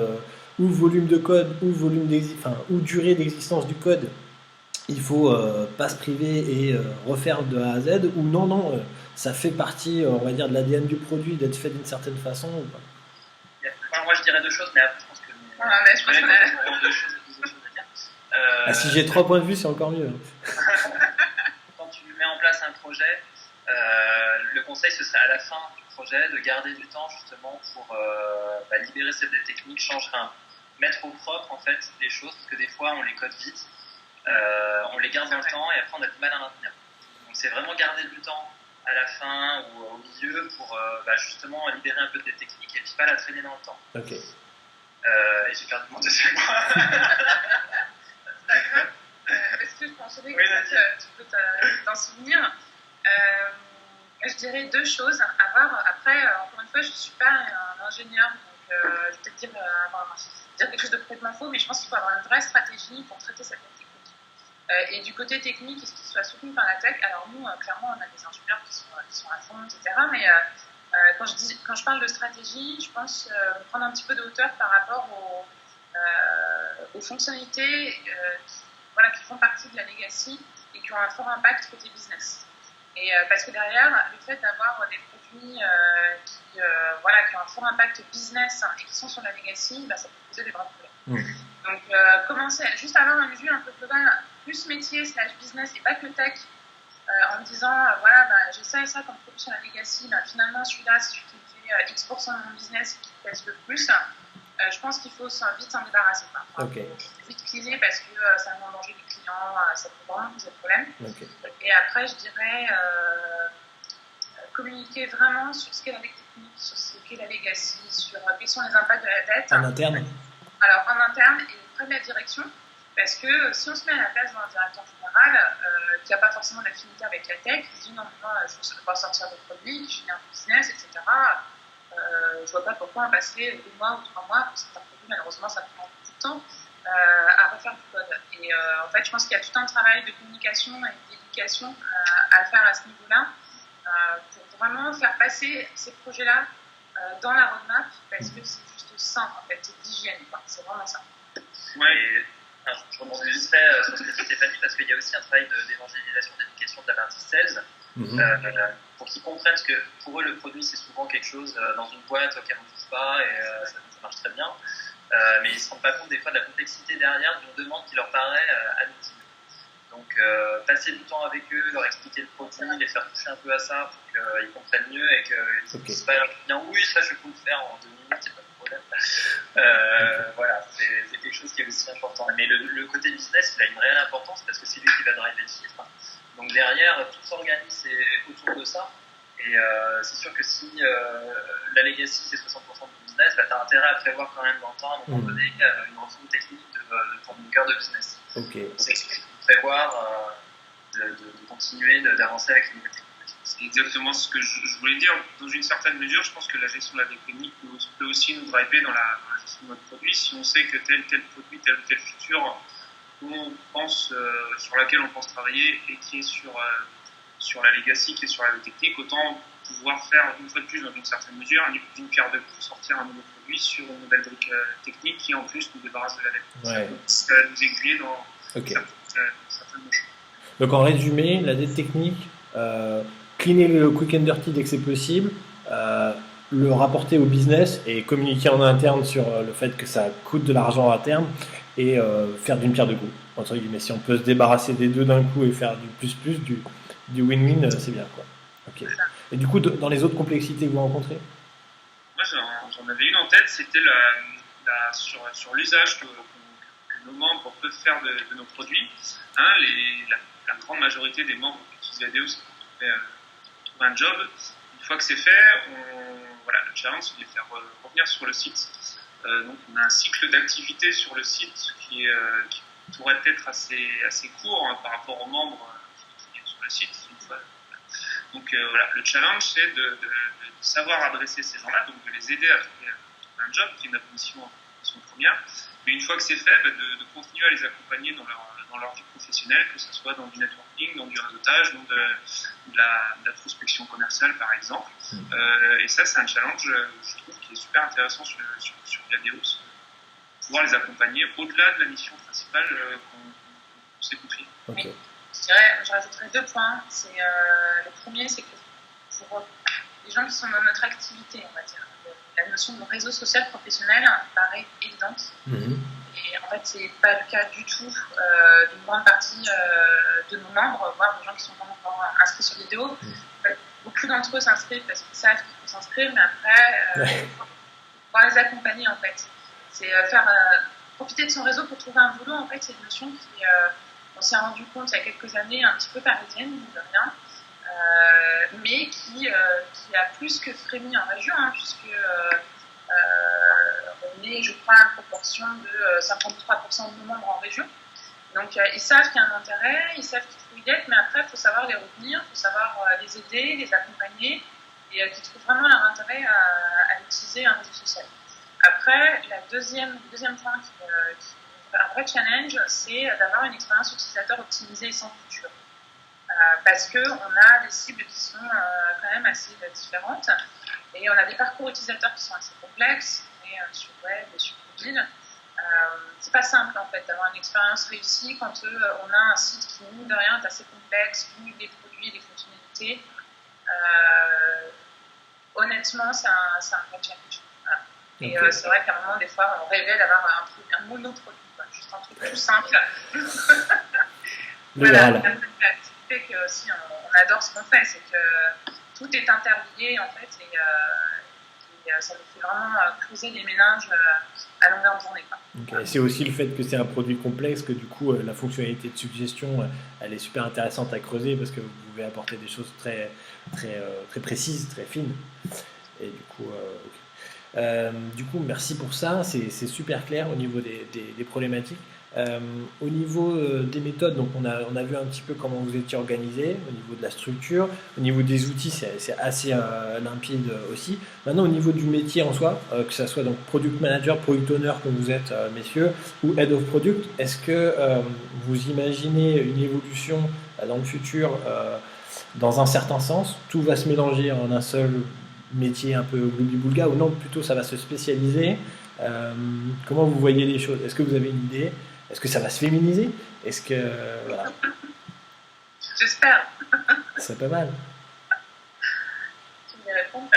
A: ou volume de code ou durée d'existence du code, il faut pas se priver et refaire de A à Z, ou non, ça fait partie, on va dire, de l'ADN du produit d'être fait d'une certaine façon ou pas?
C: Moi je dirais deux choses, mais après je pense que
B: je pense qu'on a
C: deux choses à dire.
A: Si j'ai 3 points de vue, c'est encore mieux.
C: Quand tu mets en place un projet, le conseil ce serait à la fin du projet de garder du temps justement pour libérer cette dette technique, mettre au propre en fait les choses, parce que des fois on les code vite, on les garde dans le temps et après on a du mal à maintenir. Donc c'est vraiment garder du temps à la fin ou au milieu pour justement libérer un peu de dette technique et puis pas la traîner dans le temps.
A: Ok.
C: Et j'ai perdu mon deuxième point.
B: Est-ce que je pense que tu peux t'en souvenir? Je dirais deux choses à voir. Après, encore une fois, je ne suis pas un ingénieur, donc je vais peut-être dire quelque chose de complètement faux, mais je pense qu'il faut avoir une vraie stratégie pour traiter cette technique. Et du côté technique, est-ce qu'il soit soutenu par la tech? Alors nous, clairement, on a des ingénieurs qui sont à fond, etc. Mais quand je parle de stratégie, je pense prendre un petit peu de hauteur par rapport aux fonctionnalités qui font partie de la legacy et qui ont un fort impact côté business. Et parce que derrière, le fait d'avoir des produits qui ont un fort impact business et qui sont sur la legacy, ça peut poser des vrais problèmes. Donc, commencer à juste avoir une vue un peu globale, plus métier / business et pas que tech, en me disant, j'ai ça et ça comme produit sur la legacy, finalement, celui-là, c'est celui qui me fait X% de mon business et qui pèse le plus. Je pense qu'il faut vite s'en débarrasser.
A: Okay.
B: Vite cleaner parce que ça met en danger les clients, ça peut vraiment poser problème.
A: Okay.
B: Et après, je dirais communiquer vraiment sur ce qu'est la technique, sur ce qu'est la legacy, sur quels sont les impacts de la dette.
A: En interne?
B: Alors, en interne et auprès de la direction, parce que si on se met à la place d'un directeur général qui n'a pas forcément d'affinité avec la tech, qui se dit non, moi, je ne veux pas sortir de produits, je génère un business, etc. Je ne vois pas pourquoi passer 2 mois ou 3 mois, parce que malheureusement ça prend beaucoup de temps, à refaire du code. Et en fait, je pense qu'il y a tout un travail de communication et d'éducation à faire à ce niveau-là pour vraiment faire passer ces projets-là dans la roadmap, parce que c'est juste sain, en fait, c'est d'hygiène, c'est vraiment ça.
C: Ouais, je rebondis juste fait sur ce que dit Stéphanie, parce qu'il y a aussi un travail d'évangélisation, d'éducation de la partie sales. Pour qu'ils comprennent que pour eux le produit c'est souvent quelque chose dans une boîte auquel on ne touche pas et ça marche très bien, mais ils ne se rendent pas compte des fois de la complexité derrière d'une demande qui leur paraît anodine. Donc passer du temps avec eux, leur expliquer le produit, les faire toucher un peu à ça pour qu'ils comprennent mieux et qu'ils ne disent pas bien oui ça je peux le faire en 2 minutes, il n'y a pas de problème. Voilà, c'est quelque chose qui est aussi important. Mais le côté business il a une réelle importance parce que c'est lui qui va driver le chiffre. Donc derrière, tout s'organise autour de ça. Et c'est sûr que si la legacy c'est 60% du business, tu as intérêt à prévoir quand même dans le temps, à un moment donné, une refonte technique de ton cœur de business.
A: Okay.
C: C'est ce qu'il faut prévoir de continuer d'avancer avec les nouvelles technologies.
D: C'est exactement ce que je voulais dire. Dans une certaine mesure, je pense que la gestion de la technique peut aussi nous driver dans la gestion de notre produit. Si on sait que tel produit, tel ou tel futur, sur laquelle on pense travailler et qui est sur la legacy, qui est sur la technique, autant pouvoir faire une fois de plus, dans une certaine mesure, d'une pierre deux coups, sortir un nouveau produit sur une nouvelle brique technique qui en plus nous débarrasse de la dette.
A: Ouais.
D: Ça va nous aiguiller dans certaines choses.
A: Donc en résumé, la dette technique, cleaner le quick and dirty dès que c'est possible, le rapporter au business et communiquer en interne sur le fait que ça coûte de l'argent à terme et faire d'une pierre deux coups, entre guillemets. Si on peut se débarrasser des deux d'un coup et faire du plus, du win-win, c'est bien, quoi. Okay. Et du coup, dans les autres complexités que vous rencontrez?
D: Moi, j'en avais une en tête, c'était sur l'usage que nos membres peuvent faire de nos produits. La grande majorité des membres qui utilisent Viadeo, c'est pour trouver un job. Une fois que c'est fait, le challenge, c'est de les faire revenir sur le site. Donc, on a un cycle d'activité sur le site qui pourrait être assez court par rapport aux membres qui sont sur le site. Donc le challenge, c'est de savoir adresser ces gens-là, donc de les aider à trouver un job, qui est notre mission première. Mais une fois que c'est fait, de continuer à les accompagner dans leur vie professionnelle, que ce soit dans du networking, dans du réseautage, dans de la prospection commerciale, par exemple. Et ça, c'est un challenge, je trouve, qui est super intéressant sur Viadeo, pouvoir les accompagner au-delà de la mission principale qu'on s'est confiée.
B: Okay. Je rajouterais 2 points. Le premier, c'est que pour les gens qui sont dans notre activité, on va dire, la notion de réseau social professionnel paraît évidente. Et en fait, c'est pas le cas du tout d'une grande partie de nos membres, voire des gens qui sont pas encore inscrits sur Viadeo. En fait, beaucoup d'entre eux s'inscrivent parce qu'ils savent qu'il faut s'inscrire, mais après, il faut pouvoir les accompagner, en fait. C'est faire profiter de son réseau pour trouver un boulot, en fait, c'est une notion qui on s'est rendu compte il y a quelques années, un petit peu parisienne, de rien, mais qui a plus que frémi en région, puisque on est, je crois, à une proportion de 53% de nos membres en région. Donc, ils savent qu'il y a un intérêt, ils savent qu'il faut y être, mais après, il faut savoir les retenir, il faut savoir les aider, les accompagner, et qu'ils trouvent vraiment leur intérêt à utiliser un réseau social. Après, le deuxième point qui un vrai challenge, c'est d'avoir une expérience utilisateur optimisée et sans couture. Parce qu'on a des cibles qui sont quand même assez différentes et on a des parcours utilisateurs qui sont assez complexes, et sur web et sur mobile. C'est pas simple en fait d'avoir une expérience réussie quand on a un site qui, mine de rien, est assez complexe, où des produits et des fonctionnalités. Honnêtement, c'est un vrai challenge. Voilà. Et okay. C'est vrai qu'à un moment, des fois, on rêvait d'avoir un monoproduit. Juste un truc tout simple. Voilà. Ce qui fait que aussi on adore ce qu'on fait, c'est que tout est interlié en fait et ça nous fait vraiment creuser les méninges à longueur de journée.
A: Okay. C'est aussi le fait que c'est un produit complexe que du coup la fonctionnalité de suggestion elle est super intéressante à creuser parce que vous pouvez apporter des choses très précises, très fines. Et du coup, merci pour ça, c'est super clair au niveau des problématiques. Au niveau des méthodes, donc on a vu un petit peu comment vous étiez organisé, au niveau de la structure, au niveau des outils, c'est assez limpide aussi. Maintenant, au niveau du métier en soi, que ça soit donc product manager, product owner comme vous êtes, messieurs, ou head of product, est-ce que vous imaginez une évolution dans le futur dans un certain sens? Tout va se mélanger en un seul métier un peu gloubi-boulga, ou non, plutôt ça va se spécialiser? Comment vous voyez les choses? Est-ce que vous avez une idée? Est-ce que ça va se féminiser? Est-ce que... voilà.
B: J'espère.
C: C'est pas mal.
B: Tu veux y répondre?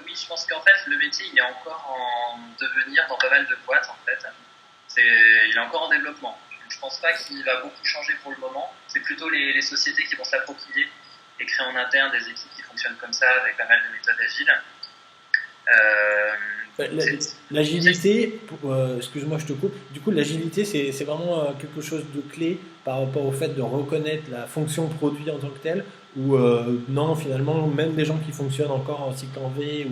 C: Oui, je pense qu'en fait, le métier, il est encore en devenir dans pas mal de boîtes, en fait. Il est encore en développement. Je pense pas qu'il va beaucoup changer pour le moment. C'est plutôt les sociétés qui vont s'approprier et créer en interne des équipes qui fonctionnent comme ça, avec pas mal de méthodes agiles.
A: L'agilité, excuse-moi je te coupe, du coup l'agilité c'est vraiment quelque chose de clé par rapport au fait de reconnaître la fonction produit en tant que telle, ou non, finalement même des gens qui fonctionnent encore en cycle en V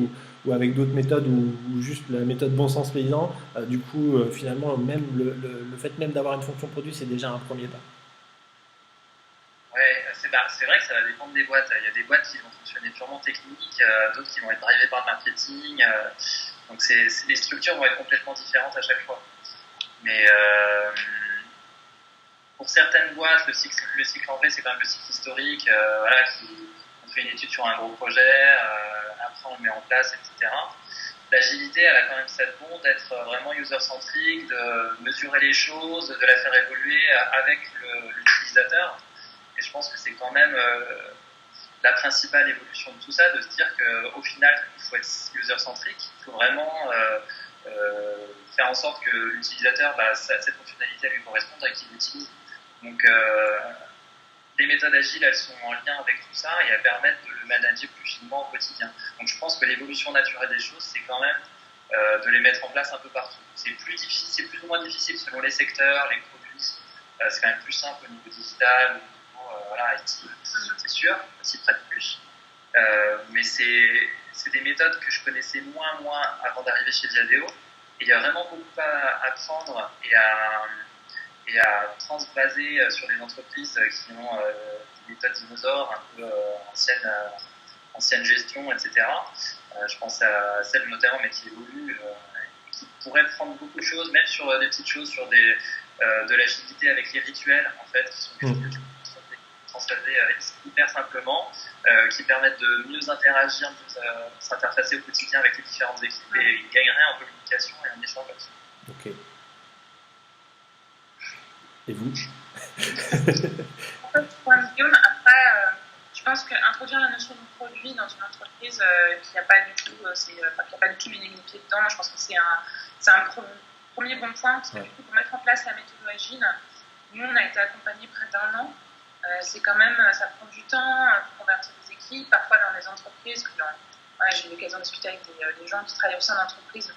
A: ou avec d'autres méthodes ou juste la méthode bon sens paysan, du coup finalement même le fait même d'avoir une fonction produit c'est déjà un premier pas.
C: Ouais, c'est c'est vrai que ça va dépendre des boîtes. Il y a des boîtes qui vont fonctionner purement techniques, d'autres qui vont être drivées par le marketing. Donc les structures vont être complètement différentes à chaque fois. Mais pour certaines boîtes, le cycle en V, c'est quand même le cycle historique. Voilà, on fait une étude sur un gros projet, après on le met en place, etc. L'agilité, elle a quand même cette bon d'être vraiment user-centrique, de mesurer les choses, de la faire évoluer avec l'utilisateur. Et je pense que c'est quand même la principale évolution de tout ça, de se dire qu'au final, il faut être user-centrique, il faut vraiment faire en sorte que l'utilisateur, cette fonctionnalité elle lui corresponde et qu'il l'utilise. Donc, les méthodes agiles, elles sont en lien avec tout ça et elles permettent de le manager plus finement au quotidien. Donc je pense que l'évolution naturelle des choses, c'est quand même de les mettre en place un peu partout. C'est plus difficile, c'est plus ou moins difficile selon les secteurs, les produits. C'est quand même plus simple au niveau digital, au niveau IT, c'est sûr, on s'y prête plus. Mais c'est des méthodes que je connaissais moins avant d'arriver chez Viadeo. Et il y a vraiment beaucoup à apprendre et à transbaser sur des entreprises qui ont des méthodes dinosaures, un peu ancienne gestion, etc. Je pense à celle notamment, mais qui évolue, qui pourrait prendre beaucoup de choses, même sur des petites choses, sur de l'agilité avec les rituels, en fait, qui sont des choses que tu peux transbaser hyper simplement, qui permettent de mieux interagir, mieux s'interfacer au quotidien avec les différentes équipes et gagnerait en communication et en échange là-dessus.
A: Ok. Et vous?
B: Guillaume, après, je pense qu'introduire la notion de produit dans une entreprise qui n'a pas du tout, qui a pas du tout les pieds dedans, je pense que c'est un premier bon point, parce que du coup, pour mettre en place la méthode agile, nous, on a été accompagnés près d'1 an. C'est quand même, ça prend du temps pour convertir des équipes, parfois dans des entreprises. J'ai eu l'occasion de discuter avec des gens qui travaillent au sein d'entreprises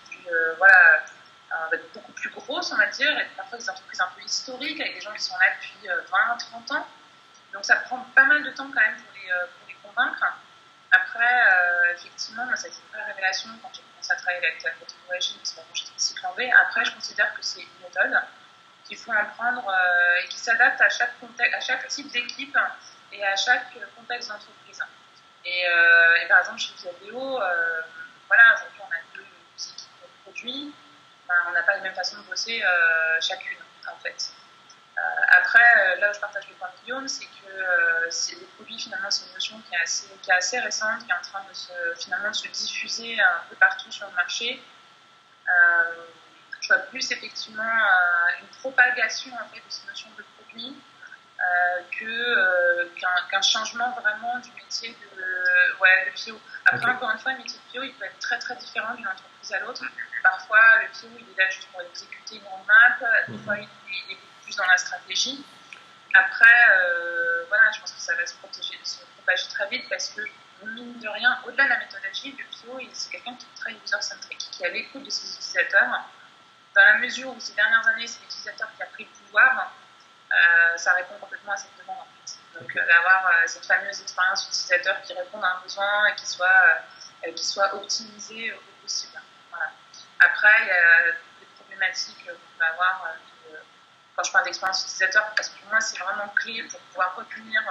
B: beaucoup plus grosses, on va dire, et parfois des entreprises un peu historiques, avec des gens qui sont là depuis 20-30 ans. Donc ça prend pas mal de temps quand même pour les convaincre. Après, effectivement, moi, ça a été une vraie révélation quand j'ai commencé à travailler avec la méthode agile, parce que j'étais cycle en V. Après, je considère que c'est une méthode qu'il faut en prendre et qui s'adapte à chaque type d'équipe et à chaque contexte d'entreprise. Et par exemple, chez Viadeo, aujourd'hui, on a 2 équipes de produits. On n'a pas les mêmes façons de bosser chacune, en fait. Après, là où je partage le point de Guillaume, c'est que les produits, finalement, c'est une notion qui est assez récente, qui est en train de se diffuser un peu partout sur le marché. Je vois plus effectivement une propagation en fait, de ces notions de produits qu'un changement vraiment du métier de PO. Après, encore une fois, le métier de PO, il peut être très très différent d'une entreprise à l'autre. Parfois, le PO, il est là juste pour exécuter une roadmap, des fois, il est beaucoup plus dans la stratégie. Après, je pense que ça va se propager très vite parce que, mine de rien, au-delà de la méthode agile, le PO, c'est quelqu'un qui est très user-centric, qui est à l'écoute de ses utilisateurs. Dans la mesure où ces dernières années, c'est l'utilisateur qui a pris le pouvoir, ça répond complètement à cette demande en fait. Donc d'avoir cette fameuse expérience utilisateur qui répond à un besoin et qui soit optimisée au possible. Voilà. Après, il y a des problématiques qu'on peut avoir quand je parle d'expérience utilisateur, parce que pour moi, c'est vraiment clé pour pouvoir retenir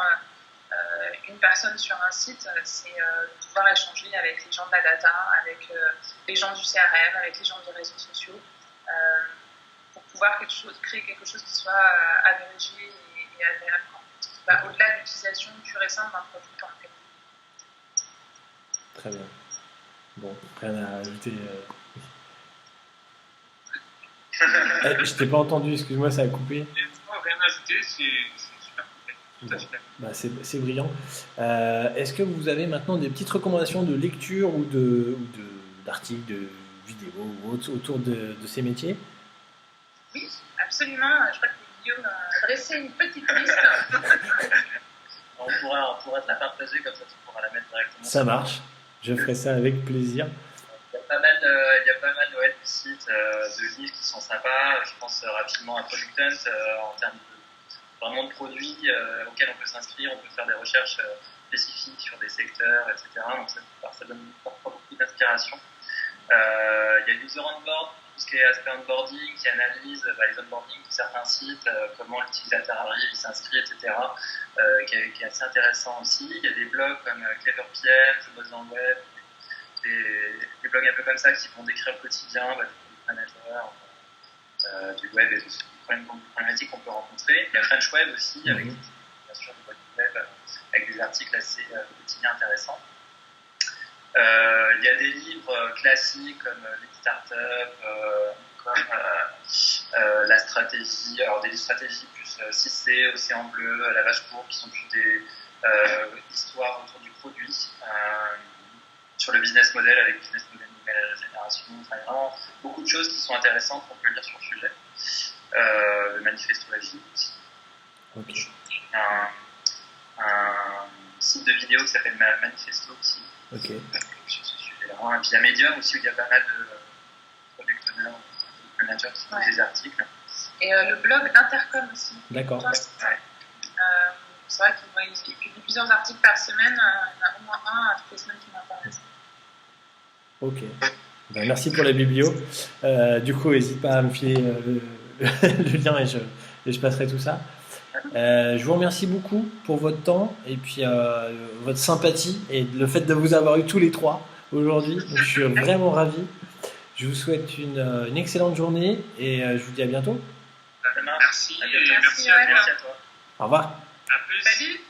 B: une personne sur un site, c'est de pouvoir échanger avec les gens de la data, avec les gens du CRM, avec les gens des réseaux sociaux, pour pouvoir créer quelque chose qui soit agrégé et agréable, qui va au-delà de l'utilisation pure et simple d'un produit en fait.
A: Très bien. Bon, rien à ajouter. Je t'ai pas entendu, excuse-moi, ça a coupé.
D: Rien à ajouter, c'est super complet. Tout à fait.
A: C'est brillant. Est-ce que vous avez maintenant des petites recommandations de lecture ou d'articles, de vidéos ou autres autour de ces métiers?
B: Oui, absolument. Je crois que Guillaume a dressé une petite liste.
C: On pourra te la partager, comme ça tu pourras la mettre directement.
A: Ça marche, je ferai ça avec plaisir.
C: Il y a pas mal de sites de livres qui sont sympas. Je pense rapidement à Product Hunt en termes vraiment de produits auxquels on peut s'inscrire, on peut faire des recherches spécifiques sur des secteurs, etc. Donc ça donne parfois beaucoup d'inspiration. Il y a User on Board ce qui est aspect onboarding, qui analyse les onboarding de certains sites, comment l'utilisateur arrive, il s'inscrit, etc., qui est assez intéressant aussi. Il y a des blogs comme CleverPM, Je bosse dans le web, des blogs un peu comme ça qui vont décrire le quotidien du manager, du web et de les problématiques qu'on peut rencontrer. Il y a French Web aussi, avec bien sûr du web, avec des articles assez quotidiens intéressants. Il y a des livres classiques comme Lean Startup, comme la stratégie, alors des stratégies plus 6C, Océan Bleu, La Vache Courbe, qui sont plus des histoires autour du produit, sur le business model avec le business model nouvelle génération. Enfin, vraiment beaucoup de choses qui sont intéressantes qu'on peut lire sur le sujet. Le manifesto agile aussi.
A: Okay.
C: Un site de vidéo qui s'appelle Manifesto aussi.
A: Okay.
C: Sur ce sujet-là. Et puis il y a Medium aussi où il y a pas mal de product owners, managers qui font des articles.
B: Et le blog d'Intercom aussi.
A: D'accord.
B: C'est vrai qu'il publie plusieurs articles par semaine. Il y en a au moins un toutes les semaines qui m'intéresse.
A: Ok. Ben, merci pour la biblio. Du coup, n'hésite pas à me filer le lien et je passerai tout ça. Je vous remercie beaucoup pour votre temps et puis votre sympathie et le fait de vous avoir eu tous les trois aujourd'hui. Donc, je suis vraiment ravi. Je vous souhaite une excellente journée et je vous dis à bientôt.
D: Merci et merci
B: à
C: toi.
A: Au revoir.
D: À plus.
B: Salut.